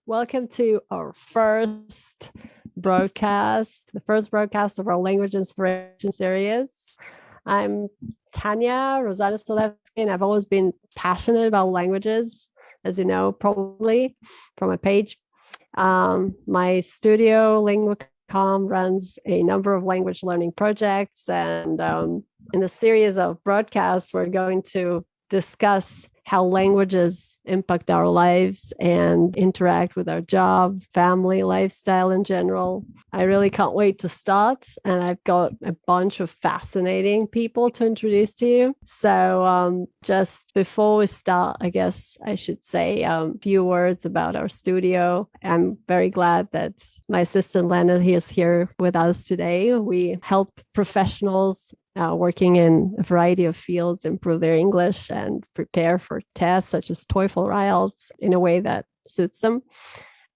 Welcome to our first broadcast, the first broadcast of our language inspiration series. I'm Tanya Rosanna Stilevsky, and I've always been passionate about languages, as you know, probably from my page. My studio, LinguaCom, runs a number of language learning projects, and in the series of broadcasts, we're going to discuss how languages impact our lives and interact with our job, family, lifestyle in general. I really can't wait to start, and I've got a bunch of fascinating people to introduce to you. So just before we start, I guess I should say a few words about our studio. I'm very glad that my assistant Lena is here with us today. We help professionals working in a variety of fields improve their English and prepare for tests such as TOEFL, IELTS in a way that suits them.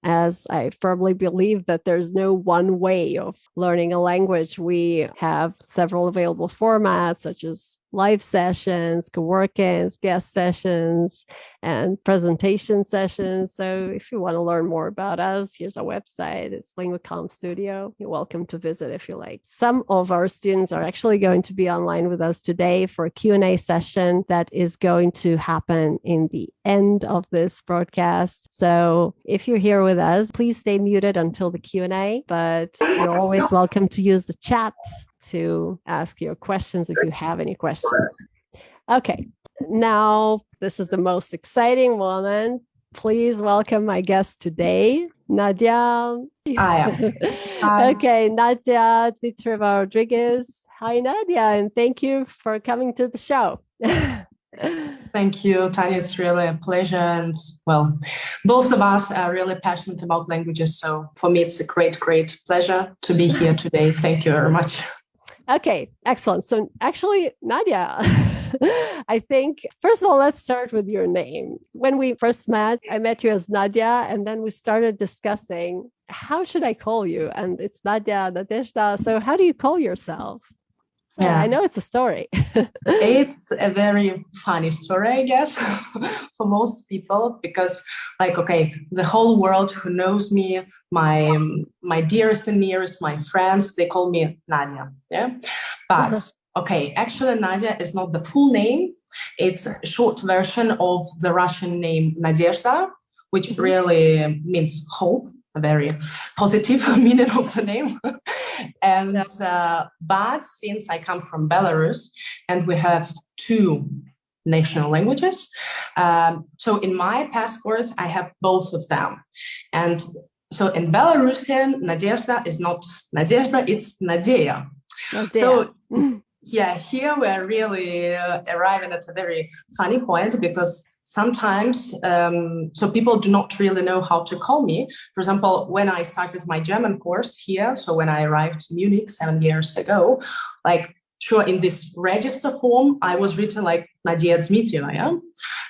As I firmly believe that there's no one way of learning a language. We have several available formats such as live sessions, co-workings, guest sessions, and presentation sessions. So if you want to learn more about us, here's our website. It's LinguaCom Studio. You're welcome to visit if you like. Some of our students are actually going to be online with us today for a Q&A session that is going to happen in the end of this broadcast. So if you're here with us, please stay muted until the Q&A, but you're always welcome to use the chat to ask your questions if you have any questions. Okay, now this is the most exciting moment. Please welcome my guest today, Nadia. Hi. Okay, Nadia Dzmitryieva Rodriguez. Hi, Nadia, and thank you for coming to the show. Thank you, Tanya. It's really a pleasure. And well, both of us are really passionate about languages. So for me, it's a great pleasure to be here today. Thank you very much. Okay, excellent. So actually, Nadia, I think, first of all, let's start with your name. When we first met, I met you as Nadia, and then we started discussing, how should I call you? And it's Nadia, Nadezhda. So how do you call yourself? So yeah, I know it's a story. It's a very funny story, I guess, for most people, because the whole world who knows me, my dearest and nearest, my friends, they call me Nadia. Yeah. But actually Nadia is not the full name. It's a short version of the Russian name Nadezhda, which really means hope, a very positive meaning of the name. And but since I come from Belarus and we have two national languages, so in my passports I have both of them. And so in Belarusian, Nadezhda is not Nadezhda, it's Nadia. So yeah, here we're really arriving at a very funny point, because sometimes, so people do not really know how to call me. For example, when I started my German course here, so when I arrived to Munich 7 years ago, in this register form, I was written like Nadia Dzmitryieva, yeah?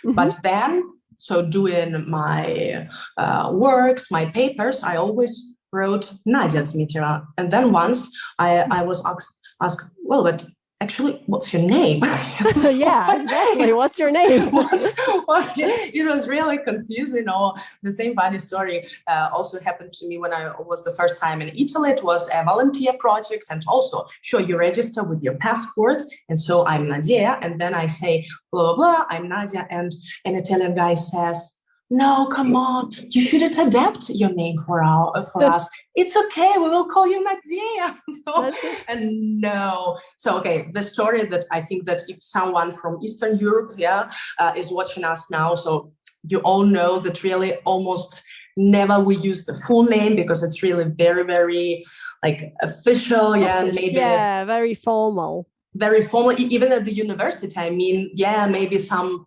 But then, so doing my works, my papers, I always wrote Nadia Dzmitryieva. And then once I was asked, well, but actually, what's your name? Yeah, exactly. What's your name? It was really confusing. Or the same funny story also happened to me when I was the first time in Italy. It was a volunteer project, and also, sure, you register with your passports, and so I'm Nadia, and then I say blah blah blah, I'm Nadia, and an Italian guy says, no, come on, you shouldn't adapt your name for us. It's okay, we will call you Nadia. And no. So, the story that I think that if someone from Eastern Europe is watching us now, so you all know that really almost never we use the full name, because it's really very, very official. Very formal. Very formal, even at the university. I mean, maybe some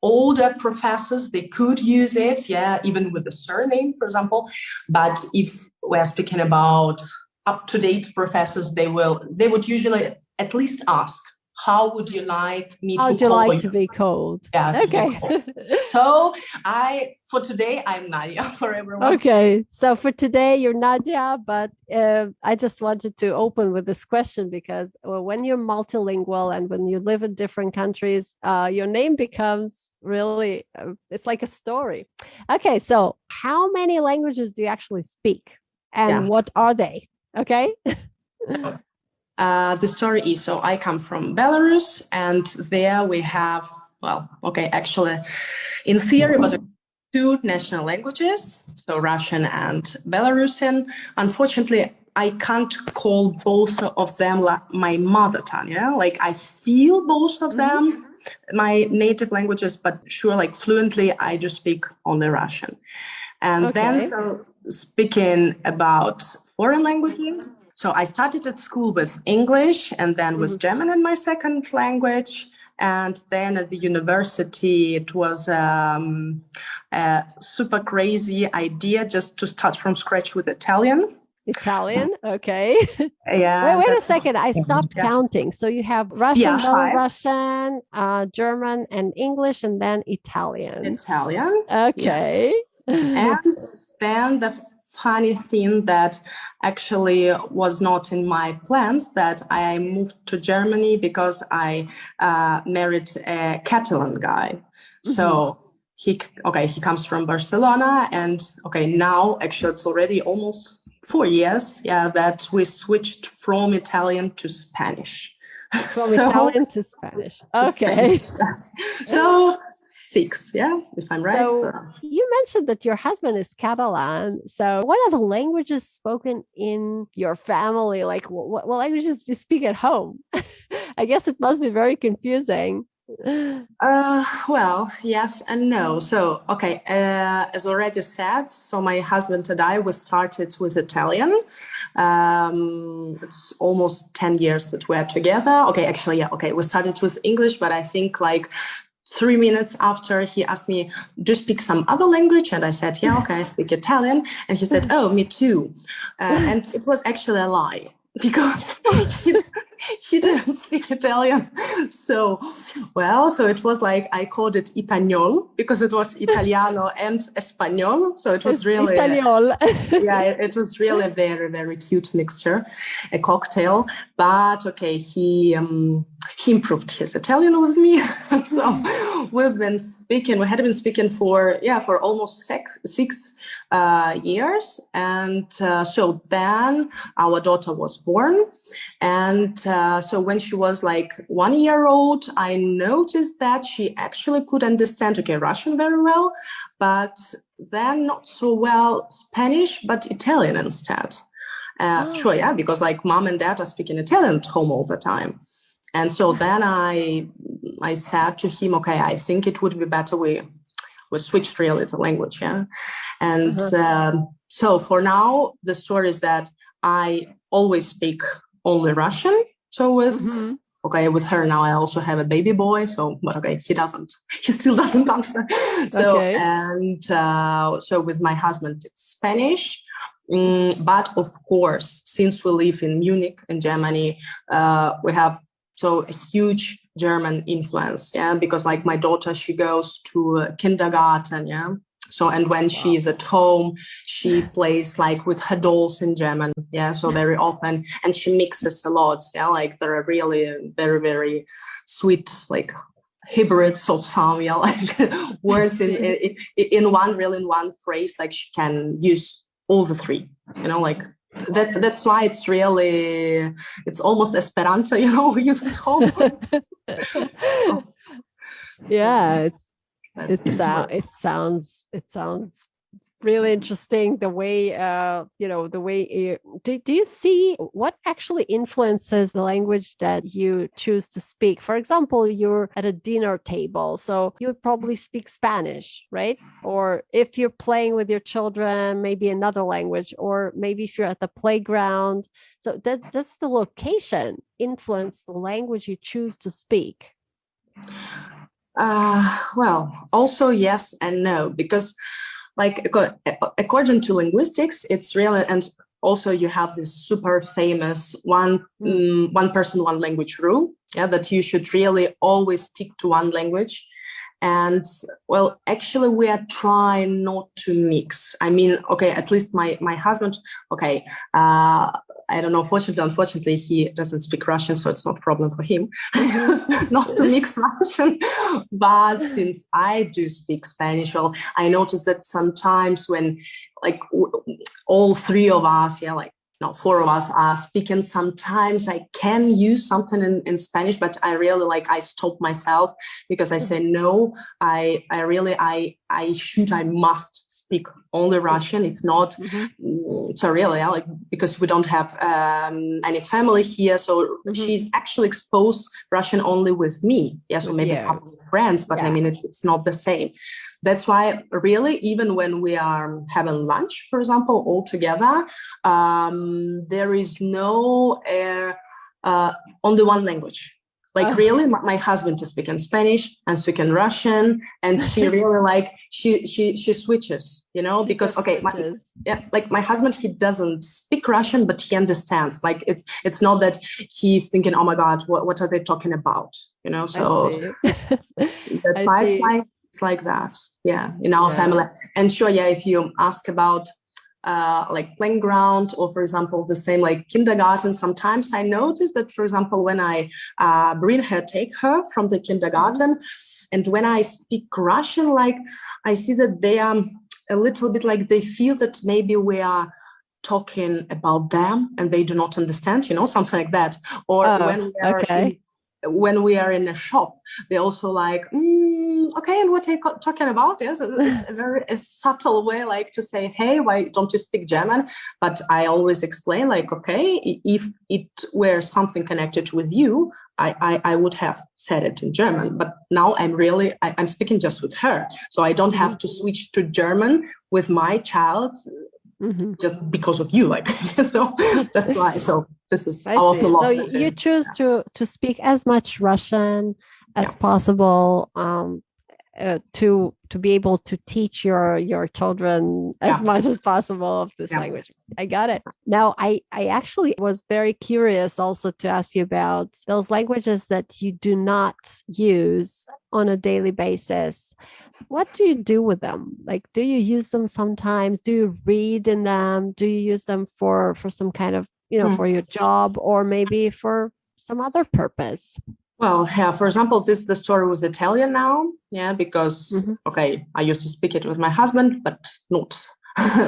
older professors, they could use it, even with the surname, for example. But if we're speaking about up-to-date professors, they would usually at least ask how would you like me How to would you call like you? to be called? Yeah. Okay. So for today, I'm Nadia for everyone. Okay. So for today, you're Nadia, but I just wanted to open with this question because when you're multilingual and when you live in different countries, your name becomes really, it's like a story. Okay. So how many languages do you actually speak? And what are they? Okay. The story is, so I come from Belarus, and there we have, well, okay, actually, in theory, but two national languages, so Russian and Belarusian. Unfortunately, I can't call both of them my mother tongue, yeah? Like I feel both of them, my native languages, but sure, like fluently, I just speak only Russian. And then, so speaking about foreign languages, so I started at school with English and then with German in my second language. And then at the university, it was a super crazy idea just to start from scratch with Italian. Italian, okay. Yeah. Wait a second. I stopped counting. So you have Russian, Belarusian, German, and English, and then Italian. Italian. Okay. Yes. And then the funny thing that actually was not in my plans, that I moved to Germany because I married a Catalan guy. So he comes from Barcelona, and now actually it's already almost 4 years, that we switched from Italian to Spanish. From Italian to Spanish. Okay. Spanish, so 6, if I'm right. So you mentioned that your husband is Catalan. So what are the languages spoken in your family? Like what languages do you speak at home? I guess it must be very confusing. Well, yes and no. So, as already said, so my husband and I, we started with Italian. It's almost 10 years that we're together. We started with English, but I think like 3 minutes after he asked me, do you speak some other language? And I said, yeah, I speak Italian. And he said, oh, me too. And it was actually a lie because he didn't speak Italian. So it was like, I called it Itagnol because it was Italiano and Espanol. So it was really, it was really a very, very cute mixture, a cocktail. But he improved his Italian with me. So we had been speaking for almost six years. And so then our daughter was born. And so when she was like 1 year old, I noticed that she actually could understand, Russian very well, but then not so well Spanish, but Italian instead. Because like mom and dad are speaking Italian at home all the time. And so then I said to him, I think it would be better we switched really the language, And so for now, the story is that I always speak only Russian. So with her now, I also have a baby boy. So, but he still doesn't answer. So with my husband, it's Spanish. But of course, since we live in Munich, in Germany, we have a huge German influence, because like my daughter, she goes to kindergarten, So, and when she is at home, she plays like with her dolls in German, so very often, and she mixes a lot, like there are really very, very sweet, like hybrids of some, like words in one phrase, like she can use all the three, like that's why it's almost Esperanto, we use at home. It sounds really interesting the way do you see what actually influences the language that you choose to speak? For example, you're at a dinner table, so you would probably speak Spanish, right? Or if you're playing with your children, maybe another language, or maybe if you're at the playground. So does the location influence the language you choose to speak? Well, also yes and no, because like according to linguistics, it's really, and also you have this super famous one person, one language rule. Yeah, that you should really always stick to one language. And well, actually, we are trying not to mix. I mean, okay, at least my husband, okay, I don't know, fortunately, unfortunately, he doesn't speak Russian, so it's not a problem for him not to mix Russian. But since I do speak Spanish, well, I noticed that sometimes when like all three of us, yeah, like no, four of us are speaking. Sometimes I can use something in Spanish, but I really I stop myself because I say no. I must speak only Russian. It's not so really because we don't have any family here, so she's actually exposed Russian only with me. Yeah, so maybe a couple of friends, but I mean it's not the same. That's why really even when we are having lunch, for example, all together, there is no only one language. Really, my husband is speaking Spanish and speaking Russian, and she really she switches, because my husband, he doesn't speak Russian, but he understands. It's not that he's thinking, oh my God, what are they talking about? So that's why it's like that. Yeah, in our family. And sure, if you ask about playing ground, or for example the same kindergarten, sometimes I notice that, for example, when I take her from the kindergarten, and when I speak Russian, I see that they are a little bit they feel that maybe we are talking about them and they do not understand, something like that. Or when we are in a shop, they also okay, and what are you talking about? Yes, it's a very subtle way, to say, hey, why don't you speak German? But I always explain, okay, if it were something connected with you, I would have said it in German. But now I'm speaking just with her, so I don't have to switch to German with my child. Just because of you, so that's why. So this is our philosophy. So you choose to speak as much Russian as possible, to be able to teach your children as much as possible of this language. I got it. Now, I actually was very curious also to ask you about those languages that you do not use on a daily basis. What do you do with them? Do you use them sometimes? Do you read in them? Do you use them for some kind of, for your job, or maybe for some other purpose? Well, for example, this is the story with Italian now. Yeah, because, okay, I used to speak it with my husband, but not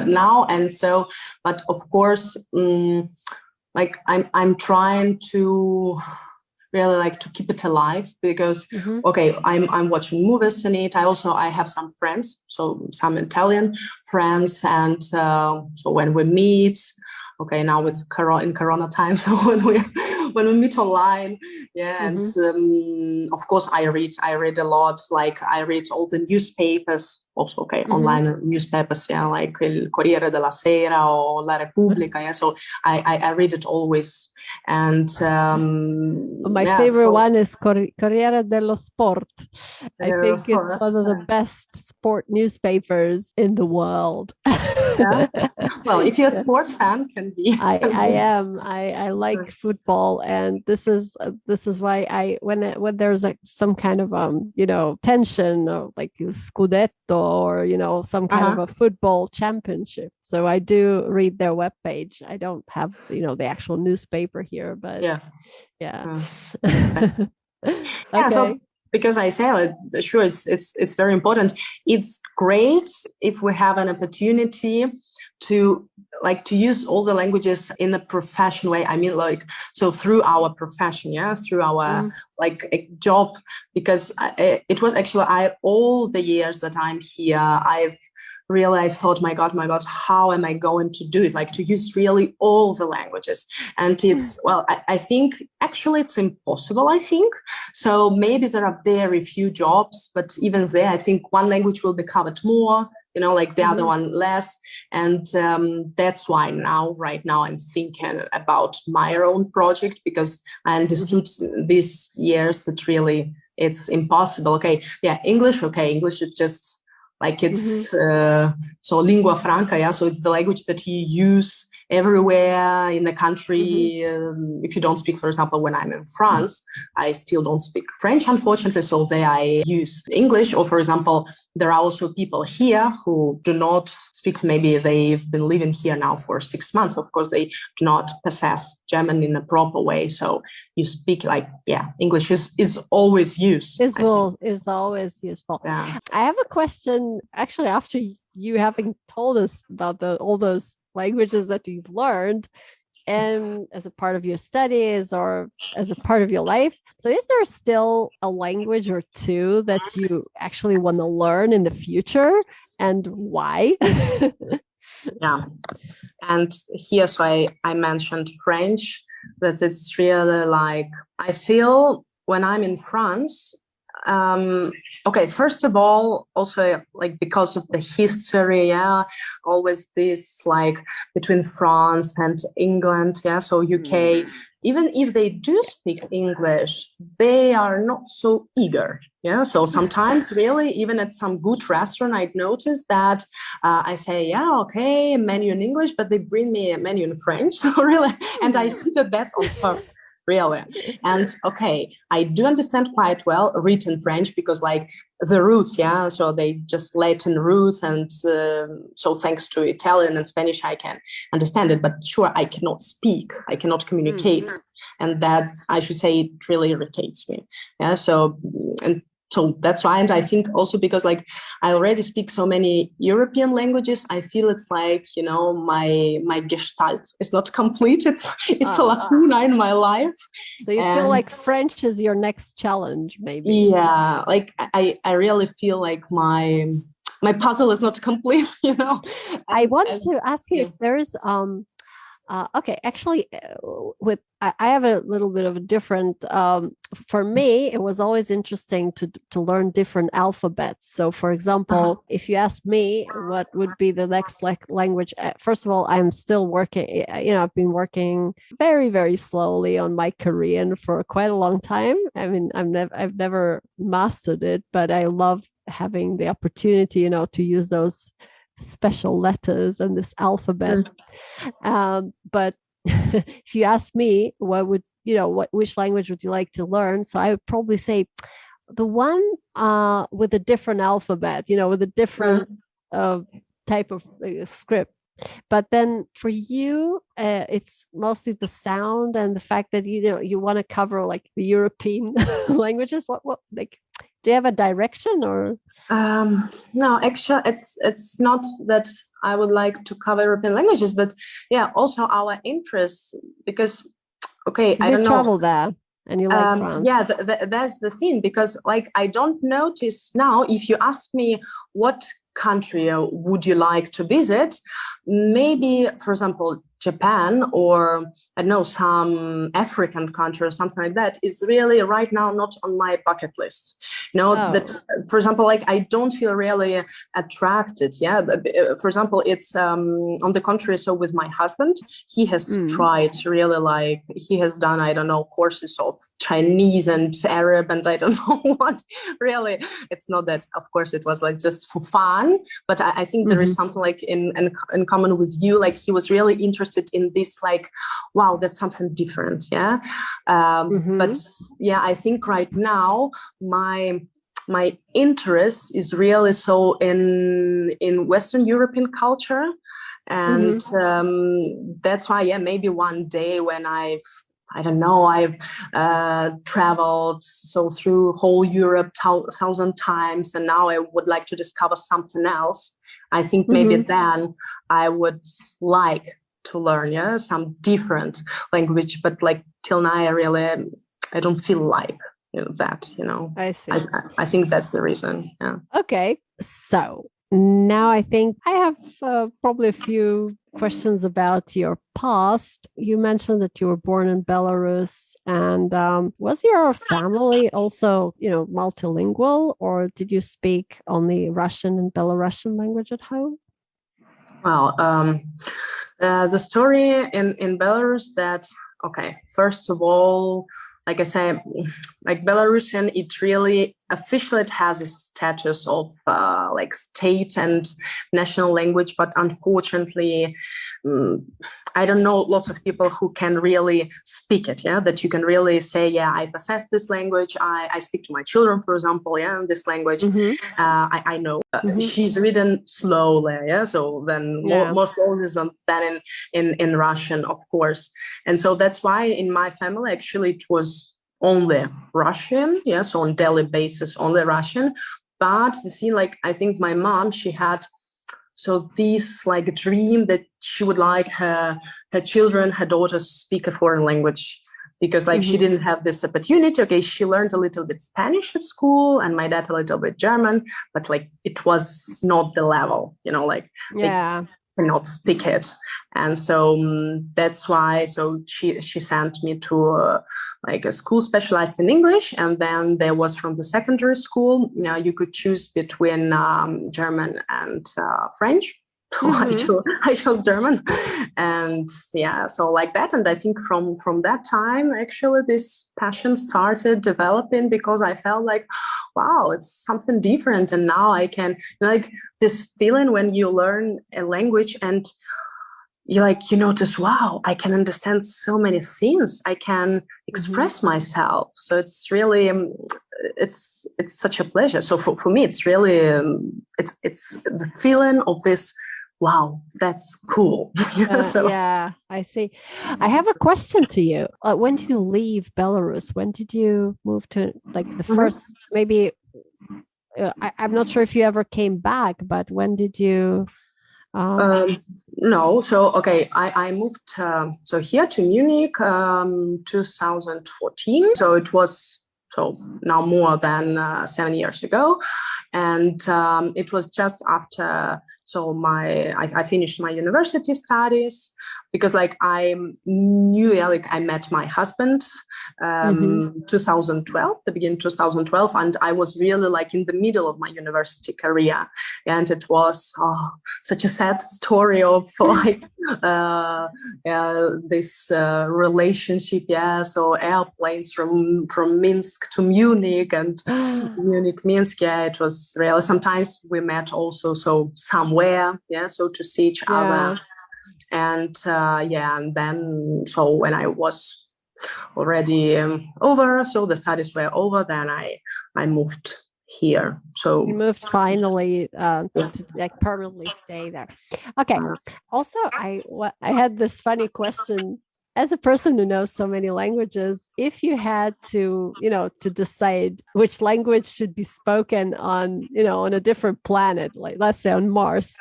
now. And so, but of course, I'm trying to really to keep it alive, because okay, I'm watching movies in it. I have some friends, so some Italian friends, and so when we meet, okay, now with in Corona time, so when we meet online, and of course I read a lot. I read all the newspapers also, okay, online newspapers, like Il Corriere della Sera or La Repubblica. So I read it always. And my favorite one is Corriere dello Sport. I think it's one of the best sport newspapers in the world. Well, if you're a sports fan, can be. I am. I like football, and this is why when there's some kind of tension, or Scudetto, or some kind of a football championship. So I do read their webpage. I don't have the actual newspaper here, but okay. So because I say, sure, it's very important. It's great if we have an opportunity to use all the languages in a professional way. I mean, so through our profession, through our a job, because it was actually all the years that I'm here, I've thought, my God, how am I going to do it? To use really all the languages. And it's, well, I think actually it's impossible, I think. So maybe there are very few jobs, but even there, I think one language will be covered more, the other one less. And that's why right now, I'm thinking about my own project, because I understood these years that really it's impossible. Okay, English is just it's so lingua franca, so it's the language that you use everywhere in the country. If you don't speak, for example, when I'm in France, I still don't speak French, unfortunately. So there I use English. Or, for example, there are also people here who do not speak. Maybe they've been living here now for 6 months. Of course, they do not possess German in a proper way. So you speak English is always used. Is always useful. Yeah. I have a question, actually, after you having told us about all those languages that you've learned and as a part of your studies or as a part of your life. So is there still a language or two that you actually want to learn in the future, and why? Yeah. And here, so I mentioned French, that it's really like, I feel when I'm in France, first of all, also like because of the history, always this like between France and England, so UK, even if they do speak English, they are not so eager. So sometimes really, even at some good restaurant, I'd notice that I say, menu in English, but they bring me a menu in French. So really, and I see that that's on purpose. Really. And I do understand quite well written French because like the roots, so they just Latin roots. And so thanks to Italian and Spanish, I can understand it. But sure, I cannot speak. I cannot communicate. And that, I should say, it really irritates me. So that's why, and I think also because like I already speak so many European languages, I feel it's like, my gestalt is not complete. It's a lacuna in my life. So you feel like French is your next challenge, maybe? Yeah, like I really feel like my puzzle is not complete. I want to ask you if there is actually, I have a little bit of a different. For me, it was always interesting to learn different alphabets. So, for example, if you ask me what would be the next language, first of all, I'm still working. I've been working very, very slowly on my Korean for quite a long time. I mean, I've never mastered it, but I love having the opportunity, to use those special letters and this alphabet. But if you ask me which language would you like to learn, so I would probably say the one with a different alphabet, with a different type of script. But then for you, it's mostly the sound and the fact that you want to cover like the European languages. What like, do you have a direction or? No, actually, it's not that I would like to cover European languages, but also our interests, because I don't know. Travel there and you like France. That's the thing, because like I don't notice now. If you ask me what country would you like to visit, maybe, for example, Japan or I don't know, some African country or something like that is really right now not on my bucket list. That, for example, like I don't feel really attracted. For example, it's on the contrary. So with my husband, he has tried really, like he has done, I don't know, courses of Chinese and Arab and I don't know what. Really, it's not that. Of course, it was like just for fun, but I think there is something like in common with you. Like he was really interested in this, like, wow, that's something different. But I think right now my interest is really so in Western European culture, and that's why maybe one day when I've traveled so through whole Europe 1,000 times, and now I would like to discover something else. I think maybe then I would like to learn some different language, but like till now I don't feel like that. I see. I think that's the reason. Okay, so now I think I have probably a few questions about your past. You mentioned that you were born in Belarus, and was your family also multilingual, or did you speak only Russian and Belarusian language at home? Well, the story in Belarus that, first of all, like I say, like Belarusian, it really officially it has a status of like state and national language, but unfortunately, I don't know lots of people who can really speak it. Yeah, that you can really say, yeah, I possess this language. I speak to my children, for example, yeah, in this language. I know she's written slowly, yeah. So then more slowly than in Russian, of course. And so that's why in my family, actually, it was only Russian, yes, on daily basis, only Russian. But the thing, like, I think my mom, she had so this like dream that she would like her children, her daughters speak a foreign language, because like she didn't have this opportunity. Okay, she learned a little bit Spanish at school, and my dad a little bit German, but like it was not the level, you know, like they cannot speak it. And so that's why, so she sent me to like a school specialized in English. And then there was from the secondary school, you know, you could choose between German and French. So I chose German, and yeah, so like that. And I think from that time, actually, this passion started developing, because I felt like, wow, it's something different. And now I can, like, this feeling when you learn a language and you like, you notice, wow, I can understand so many things. I can express myself. So it's really, it's such a pleasure. So for me, it's really, it's the feeling of this. Wow, that's cool. Yeah, I see. I have a question to you. When did you leave Belarus? When did you move to, like, the first, maybe, I'm not sure if you ever came back, but when did you? No, so, okay, I moved so here to Munich 2014. So it was, so now more than 7 years ago. And it was just after, so I finished my university studies, because like I knew, yeah, like I met my husband 2012, the beginning 2012, and I was really like in the middle of my university career, and it was such a sad story of like this relationship, yeah. So airplanes from Minsk to Munich, and Munich, Minsk, yeah. It was really, sometimes we met also so somewhere, yeah, so to see each other. And and then, so when I was already over, so the studies were over, then I moved here. So you moved finally to like permanently stay there. Okay. Also, I had this funny question. As a person who knows so many languages, if you had to, to decide which language should be spoken on, on a different planet, like let's say on Mars,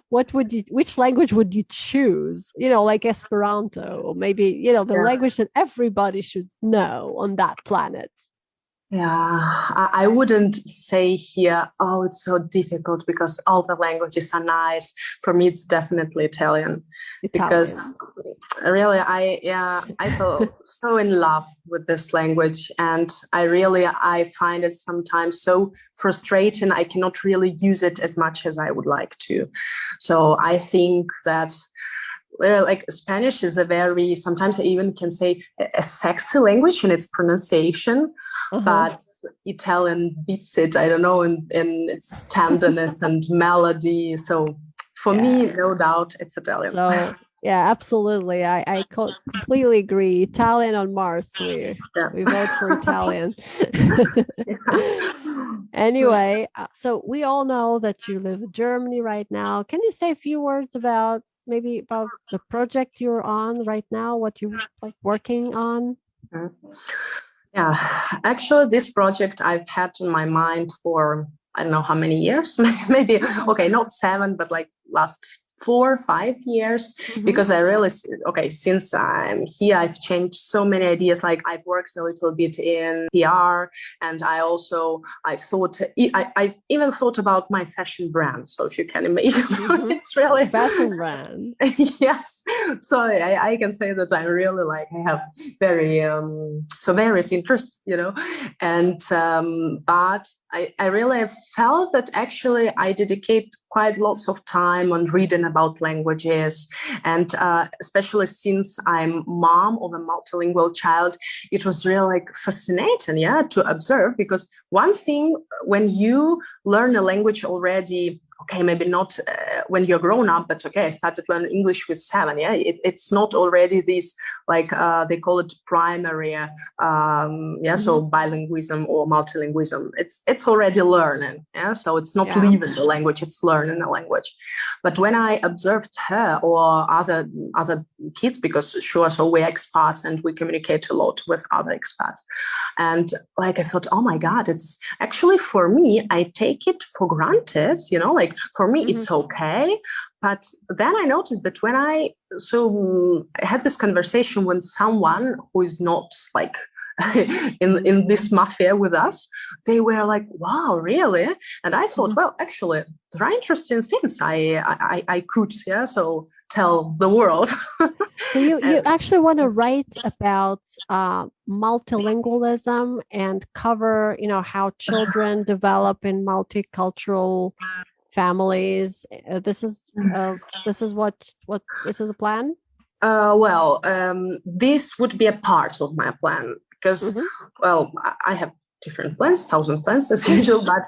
which language would you choose? Like Esperanto, or maybe, the language that everybody should know on that planet. Yeah, I wouldn't say here, oh, it's so difficult because all the languages are nice. For me, it's definitely Italian. Because really, I feel so in love with this language, and I find it sometimes so frustrating. I cannot really use it as much as I would like to. So I think that like Spanish is a very, sometimes I even can say a sexy language in its pronunciation. But Italian beats it, I don't know, in its tenderness and melody. So for me, no doubt, it's Italian. So yeah, absolutely. I completely agree. Italian on Mars. We vote for Italian. Anyway, so we all know that you live in Germany right now. Can you say a few words about the project you're on right now, what you're like working on? Yeah, actually, this project I've had in my mind for, I don't know how many years, maybe, okay, not 7, but like last 4 or 5 years, because I really, since I'm here, I've changed so many ideas. Like I've worked a little bit in PR, and I even thought about my fashion brand. So if you can imagine, it's really fashion brand. Yes. So I can say that I really I have very, various interests, and, but I really felt that actually I dedicate quite lots of time on reading about languages, and especially since I'm mom of a multilingual child, it was really like fascinating, to observe, because one thing when you learn a language already, okay, maybe not when you're grown up, but okay, I started learning English with 7. It's not already this, like they call it primary, so bilingualism or multilingualism. It's already learning, so it's not leaving the language, it's learning the language. But when I observed her or other kids, because sure, so we're expats and we communicate a lot with other expats, and like I thought, oh my God, it's actually, for me, I take it for granted, like for me it's okay. But then I noticed that when I had this conversation with someone who is not like in this mafia with us, they were like, wow, really? And I thought, well, actually, there are interesting things I could so tell the world. So you actually want to write about multilingualism and cover, how children develop in multicultural families. This is what this is a plan. This would be a part of my plan, because I have different plans, 1,000 plans as usual, but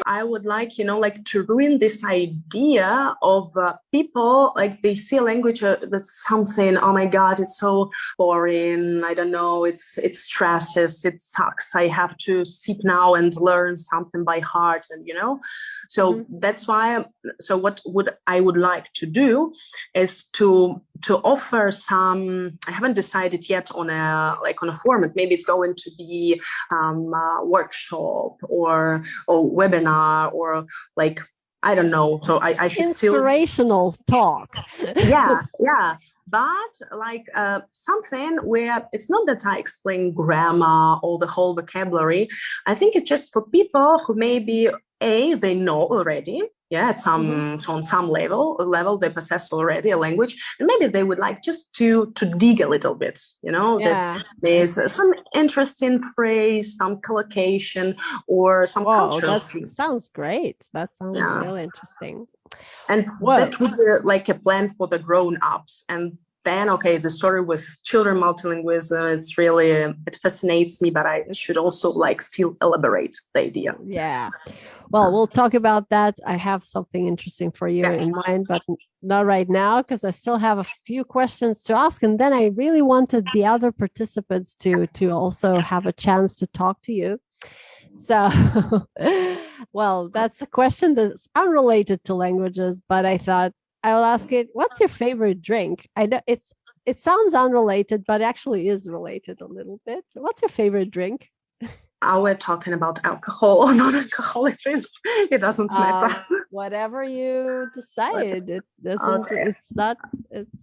I would like, to ruin this idea of people, like they see a language that's something, oh my God, it's so boring, I don't know, it stresses, it sucks, I have to sit now and learn something by heart, and so that's why, what I would like to do is to offer some, I haven't decided yet on a format. Maybe it's going to be workshop or webinar, or like, I don't know. So I should inspirational talk. yeah. But like something where it's not that I explain grammar or the whole vocabulary. I think it's just for people who maybe they know already, at some so on some level they possess already a language, and maybe they would like just to dig a little bit, just there's some interesting phrase, some collocation, or some culture. That sounds great. That sounds really interesting. And that would be like a plan for the grown-ups. And then, the story with children multilingualism is really, it fascinates me, but I should also still elaborate the idea. Yeah. Well, we'll talk about that. I have something interesting for you in mind, but not right now, because I still have a few questions to ask. And then I really wanted the other participants to also have a chance to talk to you. So, well, that's a question that's unrelated to languages, but I thought I will ask it. What's your favorite drink? I know it sounds unrelated, but actually is related a little bit. What's your favorite drink? Are we talking about alcohol or non-alcoholic drinks? It doesn't matter. Whatever you decide. It doesn't. Okay. It's not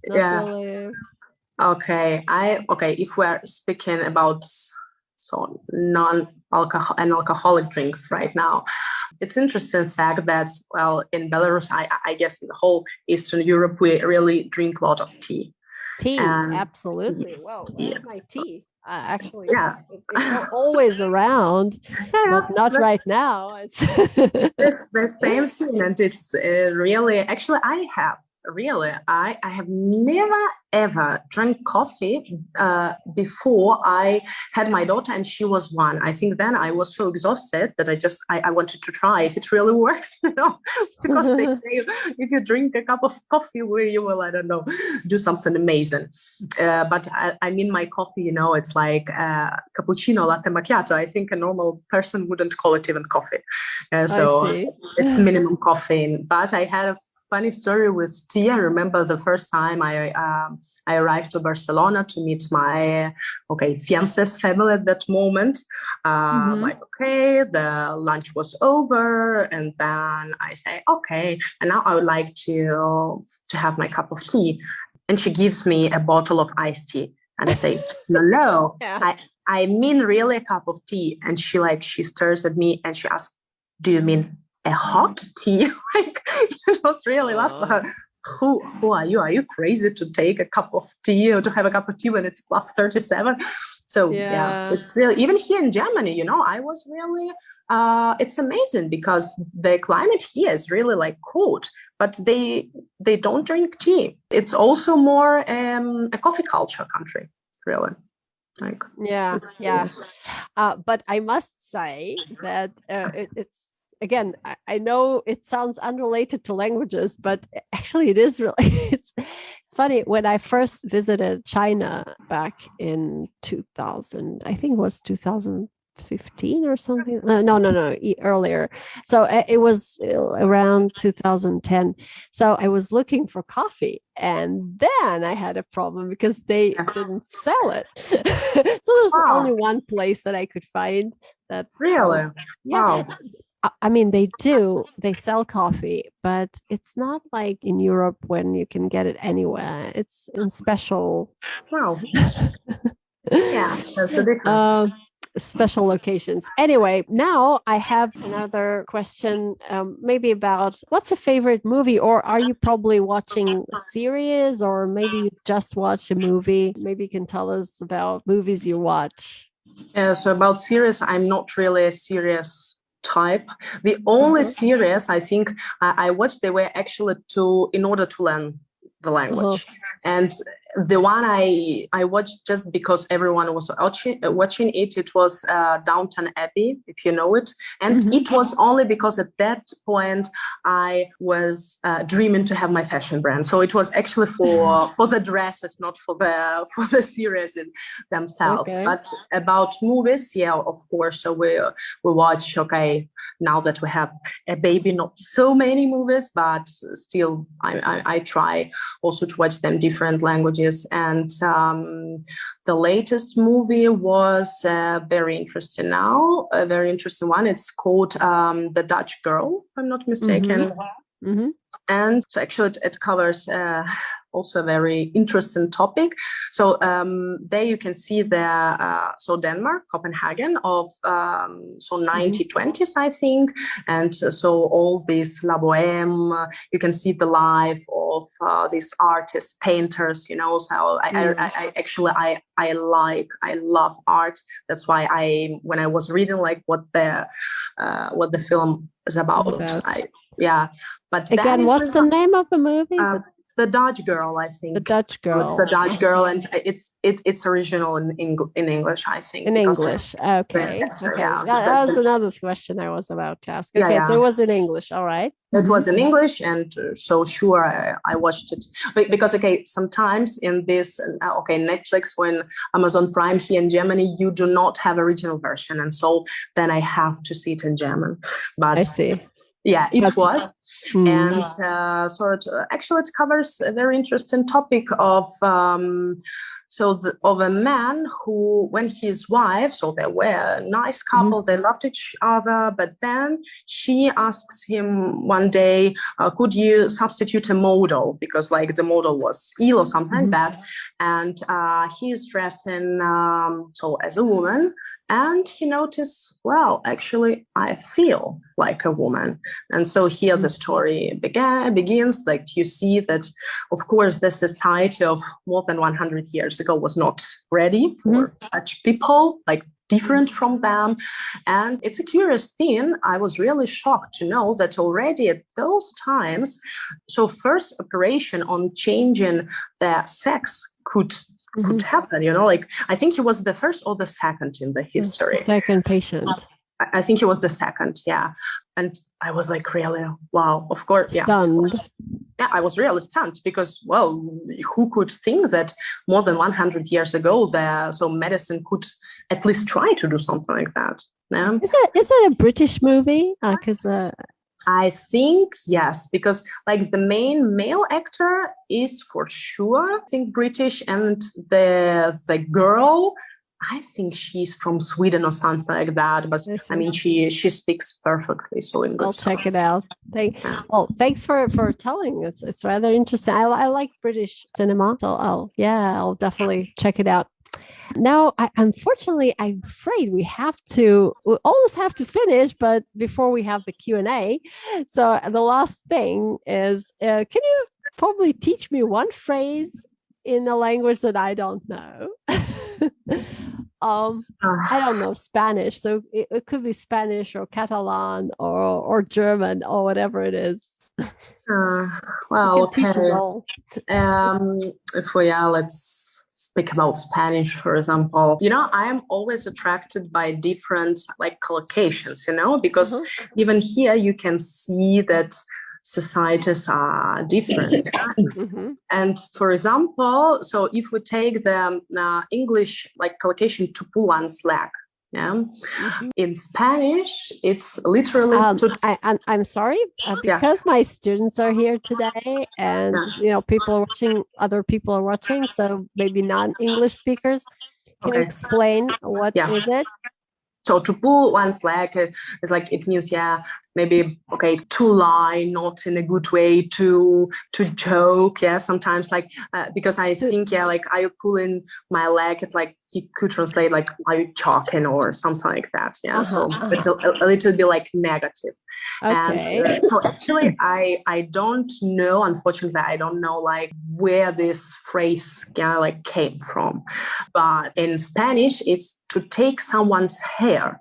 really. Okay. If we're speaking about non-alcohol and alcoholic drinks right now, it's interesting fact that, well, in Belarus, I guess in the whole Eastern Europe, we really drink a lot of tea. Absolutely. Well, where's my tea? Actually, it's always around, but not right now. It's the same thing, and it's really, actually, I have never ever drank coffee before I had my daughter, and she was 1. I think then I was so exhausted that I wanted to try if it really works, because they say if you drink a cup of coffee, you will, I don't know, do something amazing. But I mean, my coffee, it's like cappuccino, latte macchiato. I think a normal person wouldn't call it even coffee. So it's minimum caffeine. But I had a funny story with tea. I remember the first time I arrived to Barcelona to meet my fiance's family at that moment. The lunch was over, and then I say, and now I would like to have my cup of tea. And she gives me a bottle of iced tea. And I say, no, I mean really a cup of tea. And she stares at me and she asks, do you mean a hot tea? It was really laughing. Who are you? Are you crazy to take a cup of tea or to have a cup of tea when it's plus 37? So it's really, even here in Germany, I was really it's amazing because the climate here is really like cold, but they don't drink tea. It's also more a coffee culture country, really. Like, yeah. But I must say that it's again, I know it sounds unrelated to languages, but actually it is really it's funny. When I first visited China back in 2000, I think it was 2015 or something. No, earlier. So it was around 2010. So I was looking for coffee, and then I had a problem because they didn't sell it. So there's only one place that I could find that. Really? Yeah. Wow. I mean, they sell coffee, but it's not like in Europe when you can get it anywhere. It's in special. Wow. Yeah, that's the difference. Special locations. Anyway, now I have another question, maybe about what's a favorite movie, or are you probably watching a series, or maybe you just watched a movie? Maybe you can tell us about movies you watch. So about series, I'm not really a series type. The only series I think I watched, they were actually in order to learn the language. And the one I watched just because everyone was watching it, it was Downton Abbey, if you know it. And it was only because at that point I was dreaming to have my fashion brand. So it was actually for the dresses, not for the series in themselves. Okay. But about movies, yeah, of course. So we watch, okay, now that we have a baby, not so many movies, but still I try also to watch them different languages. And the latest movie was very interesting now, a very interesting one. It's called The Dutch Girl, if I'm not mistaken. And so actually it covers also a very interesting topic. So there you can see so Denmark, Copenhagen of 1920s, I think. And so all this La Bohème, you can see the life of these artists, painters, you know. So I love art. That's why when I was reading like what the film is about. But again, what's the name of the movie? The Dutch Girl, I think. The Dutch Girl. So it's The Dutch Girl, and it's original in English, I think. In English, okay. Yeah, that was another question I was about to ask. Okay, so it was in English, all right. It was in English, and so sure, I watched it. Because, okay, sometimes in this, Netflix or in Amazon Prime here in Germany, you do not have original version, and so then I have to see it in German. But I see. Yeah, it was. And actually it covers a very interesting topic of of a man who, when his wife, so they were a nice couple, they loved each other, but then she asks him one day, could you substitute a model, because like the model was ill or something like that, and he's dressing as a woman. And he noticed, well, actually, I feel like a woman. And so here the story begins. Like you see that, of course, the society of more than 100 years ago was not ready for such people, like different from them. And it's a curious thing. I was really shocked to know that already at those times, so first operation on changing their sex could happen, you know, like I think he was the first or the second in the history. Second patient. I think he was the second, yeah. And I was like, really, wow, of course, yeah. Stunned. Yeah, I was really stunned because, well, who could think that more than 100 years ago, so medicine could at least try to do something like that? Yeah. Is it a British movie? Because I think yes, because like the main male actor is for sure, I think British, and the girl, I think she's from Sweden or something like that. But I mean, she speaks perfectly so English. I'll check it out. Thanks for telling. It's rather interesting. I like British cinema, so I'll definitely check it out. Now, unfortunately, I'm afraid we almost have to finish, but before we have the Q&A, so the last thing is, can you probably teach me one phrase in a language that I don't know? I don't know Spanish, so it could be Spanish or Catalan or German or whatever it is. Well, you can teach us all. Let's speak about Spanish, for example. I am always attracted by different collocations, because even here you can see that societies are different. And for example, so if we take the English collocation to pull one's leg, in Spanish, it's literally. I'm sorry, because my students are here today, and people are watching. Other people are watching, so maybe non-English speakers. Can you explain what is it? So to pull one's leg is it means maybe to lie, not in a good way, to joke, sometimes because I think are you pulling my leg? It's you could translate are you choking or something like that, so it's a little bit negative. And so actually I don't know, unfortunately I don't know where this phrase came from, but in Spanish it's to take someone's hair.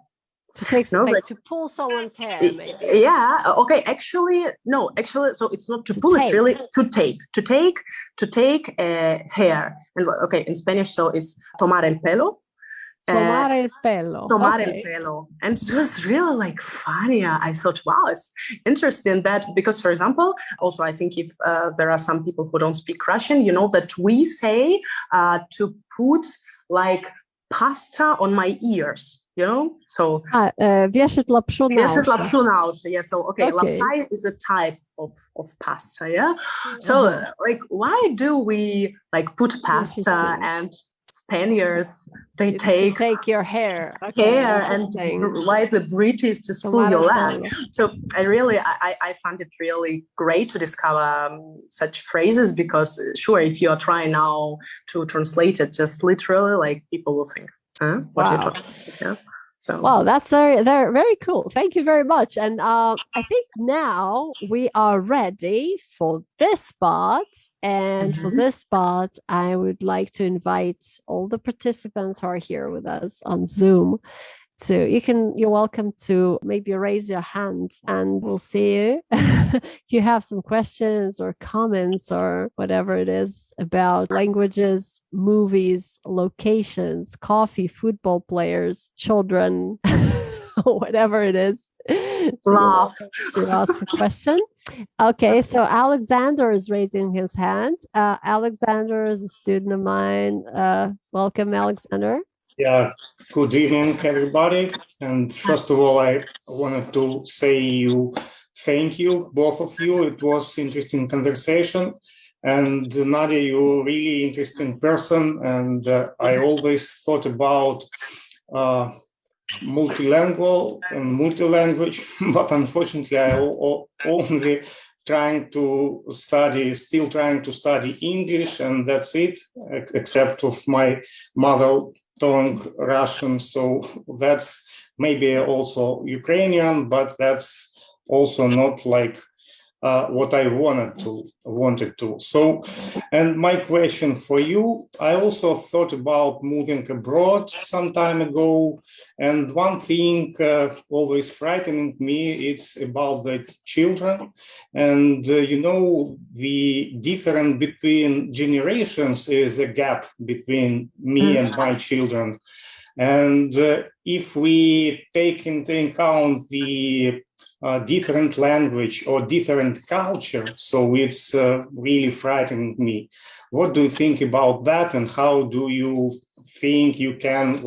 To take to pull someone's hair, maybe. Actually, no, so it's not to pull, it's really to take hair. And in Spanish, so it's tomar el pelo. Tomar el pelo. Tomar el pelo. And it was really funny. I thought, wow, it's interesting that, because for example, also I think if there are some people who don't speak Russian, that we say to put pasta on my ears. So вешать лапшу на уши. Вешать лапшу на уши, so lapsa is a type of pasta, so why do we put pasta, and Spaniards they take your hair and why the British just pull your leg. So I found it really great to discover such phrases, because sure, if you are trying now to translate it just literally, people will think, what are you talking about? So. Well, that's very cool. Thank you very much. And I think now we are ready for this part. And for this part, I would like to invite all the participants who are here with us on Zoom. So you're welcome to maybe raise your hand and we'll see you. If you have some questions or comments or whatever it is about languages, movies, locations, coffee, football players, children, whatever it is. So you're welcome to ask a question. Okay, so Alexander is raising his hand. Alexander is a student of mine. Welcome, Alexander. Yeah, good evening, everybody. And first of all, I wanted to say thank you, both of you. It was interesting conversation. And Nadia, you're a really interesting person. And I always thought about multilingual and multi-language, but unfortunately, I only still trying to study English, and that's it, except of my mother tongue Russian. So that's maybe also Ukrainian, but that's also not what I wanted to. So, and my question for you, I also thought about moving abroad some time ago. And one thing always frightening me, it's about the children. And, the difference between generations is a gap between me and my children. And if we take into account the different language or different culture, so it's really frightening me. What do you think about that, and how do you think you can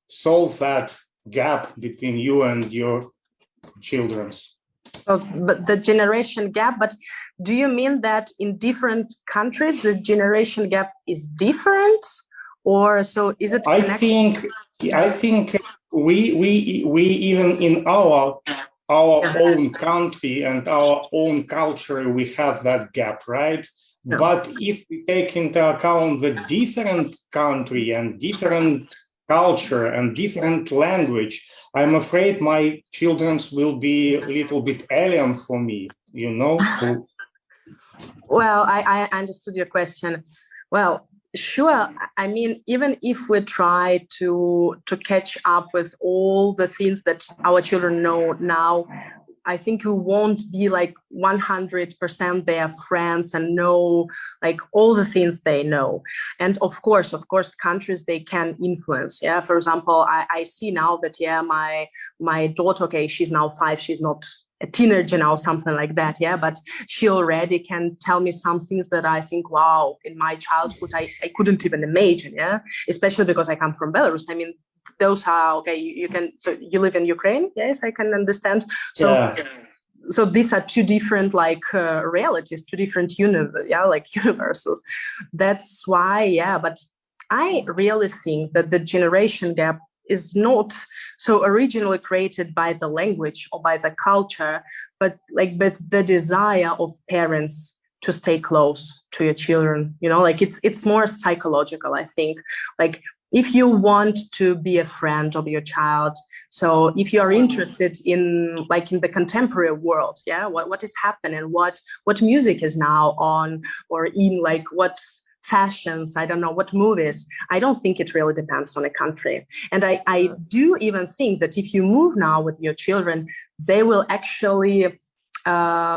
solve that gap between you and your children's? But the generation gap, but do you mean that in different countries the generation gap is different, or so is it connected? I think we even in our own country and our own culture, we have that gap, right? Yeah. But if we take into account the different country and different culture and different language, I'm afraid my children will be a little bit alien for me, Well, I understood your question. Well, Sure. I mean, even if we try to catch up with all the things that our children know now, I think we won't be like 100% their friends and know like all the things they know. And of course, countries, they can influence. Yeah. For example, I see now that, my daughter, okay, she's now 5, she's not a teenager now, something like that. Yeah. But she already can tell me some things that I think, wow, in my childhood, I couldn't even imagine. Yeah. Especially because I come from Belarus. I mean, those are okay. You can. So you live in Ukraine, yes, I can understand. So, Yeah. so these are two different realities, two different universes. That's why, yeah. But I really think that the generation gap is not so originally created by the language or by the culture, but the desire of parents to stay close to your children. Like it's more psychological, I think. Like, if you want to be a friend of your child, so if you are interested in the contemporary world, what is happening, what music is now on, or in what fashions, I don't know, what movies, I don't think it really depends on a country. And I do even think that if you move now with your children, they will actually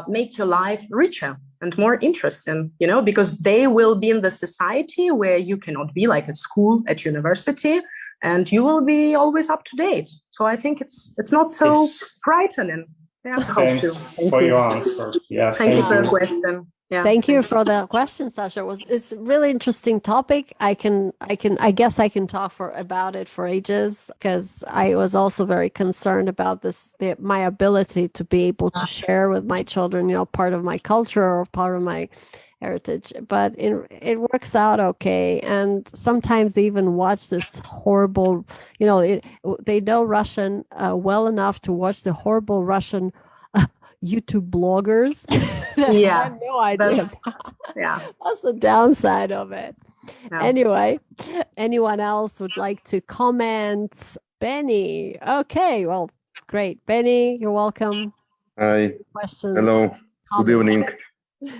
make your life richer and more interesting, because they will be in the society where you cannot be, like at school, at university, and you will be always up to date. So I think it's not so frightening. Yeah, thanks for your answer. Yeah, thank you for the question. Yeah. Thank you for the question, Sasha. It's a really interesting topic. I guess I can talk about it for ages, because I was also very concerned about my ability to be able to share with my children, part of my culture or part of my heritage. But it works out okay. And sometimes they even watch this horrible, they know Russian well enough to watch the horrible Russian YouTube bloggers. Yes, I have no idea. That's the downside of it. Yeah. Anyway, anyone else would like to comment? Benny. Okay, well, great. Benny, you're welcome. Hi. Questions? Hello. Good evening.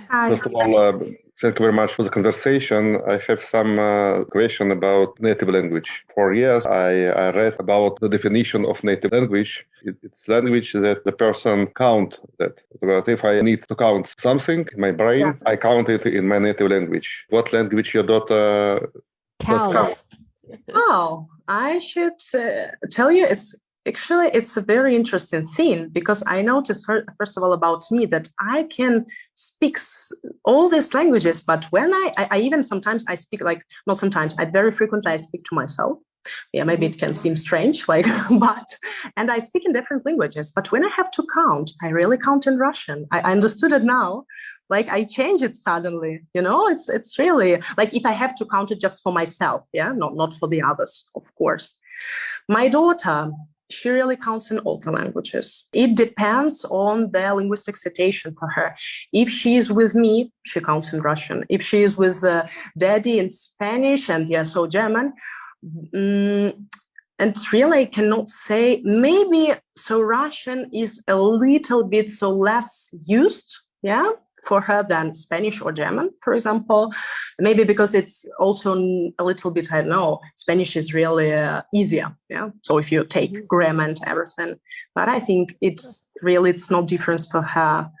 Hi. First of all, thank you very much for the conversation. I have some question about native language. For years, I read about the definition of native language. It's language that the person count that. But if I need to count something in my brain, I count it in my native language. What language your daughter counts? Oh, I should tell you, it's a very interesting thing, because I noticed, first of all, about me, that I can speak all these languages, but when I even sometimes I speak, not sometimes, I very frequently I speak to myself. Yeah, maybe it can seem strange, and I speak in different languages. But when I have to count, I really count in Russian. I understood it now. I change it suddenly, it's really if I have to count it just for myself, not for the others, of course. My daughter, she really counts in all the languages. It depends on the linguistic situation for her. If she is with me, she counts in Russian. If she is with daddy, in Spanish, and so German. And really, I cannot say, maybe so Russian is a little bit so less used, for her than Spanish or German, for example. Maybe because it's also a little bit, I don't know, Spanish is really easier, so if you take grammar and everything. But I think it's no difference for her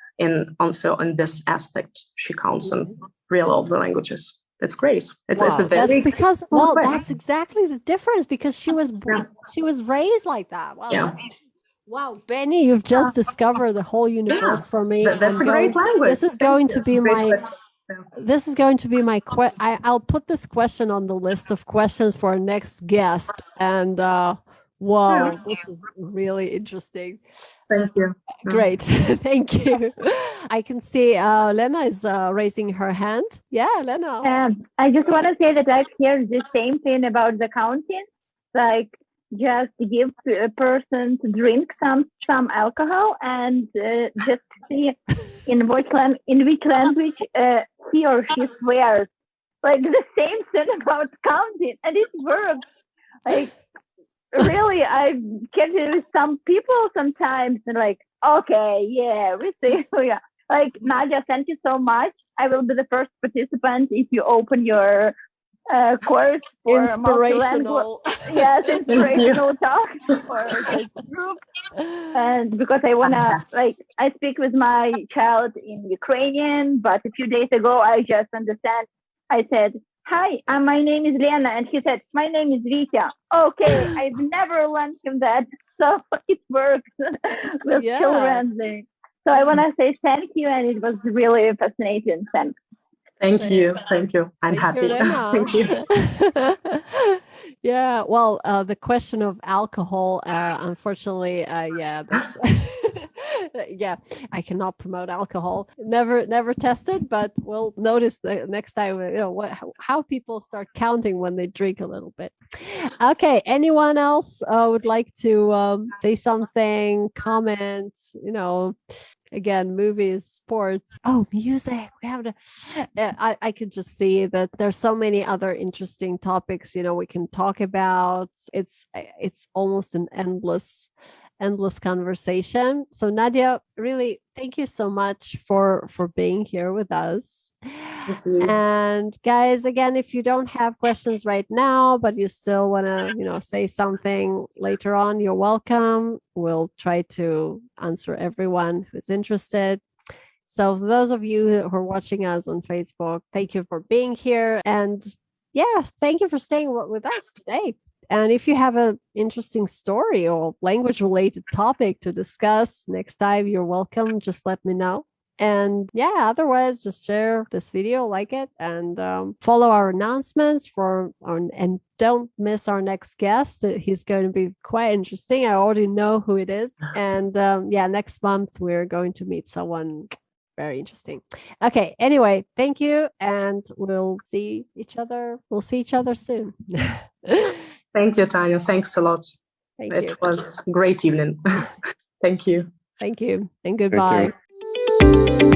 also in this aspect. She counts in all the languages. It's great. It's a very that's because that's exactly the difference, because she was raised like that. Wow. Yeah. Wow, Benny, you've just discovered the whole universe for me. That's a great language. This is going to be my. This is going to be my question. I'll put this question on the list of questions for our next guest. And wow, this is really interesting. Thank you. Great, thank you. I can see Lena is raising her hand. Yeah, Lena. I just want to say that I've heard the same thing about the counting, just give a person to drink some alcohol and just see in which language he or she swears. The same thing about counting, and it works. Really, I get it with some people sometimes, and okay, yeah, we see, yeah. Nadia, thank you so much. I will be the first participant if you open your course for Inspirational. Yes, inspirational talk for this group. And because I wanna, like, I speak with my child in Ukrainian, but a few days ago I just understand. I said, "Hi, my name is Lena," and he said, "My name is Vita." Okay, I've never learned him that, so it works with children. So I wanna say thank you, and it was really fascinating. Thanks. Thank you. I'm happy. Thank you. Yeah, well, the question of alcohol, unfortunately, that's yeah, I cannot promote alcohol. Never tested, but we'll notice the next time, how people start counting when they drink a little bit. Okay, anyone else would like to say something, comment, again, movies, sports, music. We have to. I could just see that there's so many other interesting topics. We can talk about. It's almost an endless conversation. So Nadia, really, thank you so much for being here with us. Thank you. And guys, again, if you don't have questions right now, but you still want to, say something later on, you're welcome. We'll try to answer everyone who's interested. So for those of you who are watching us on Facebook, thank you for being here. And thank you for staying with us today. And if you have an interesting story or language-related topic to discuss next time, you're welcome. Just let me know. And otherwise, just share this video, like it, and follow our announcements and don't miss our next guest. He's going to be quite interesting. I already know who it is. And next month, we're going to meet someone very interesting. Okay, anyway, thank you. And we'll see each other soon. Thank you, Tanya. Thanks a lot. It was a great evening. Thank you. Thank you. And goodbye. Thank you.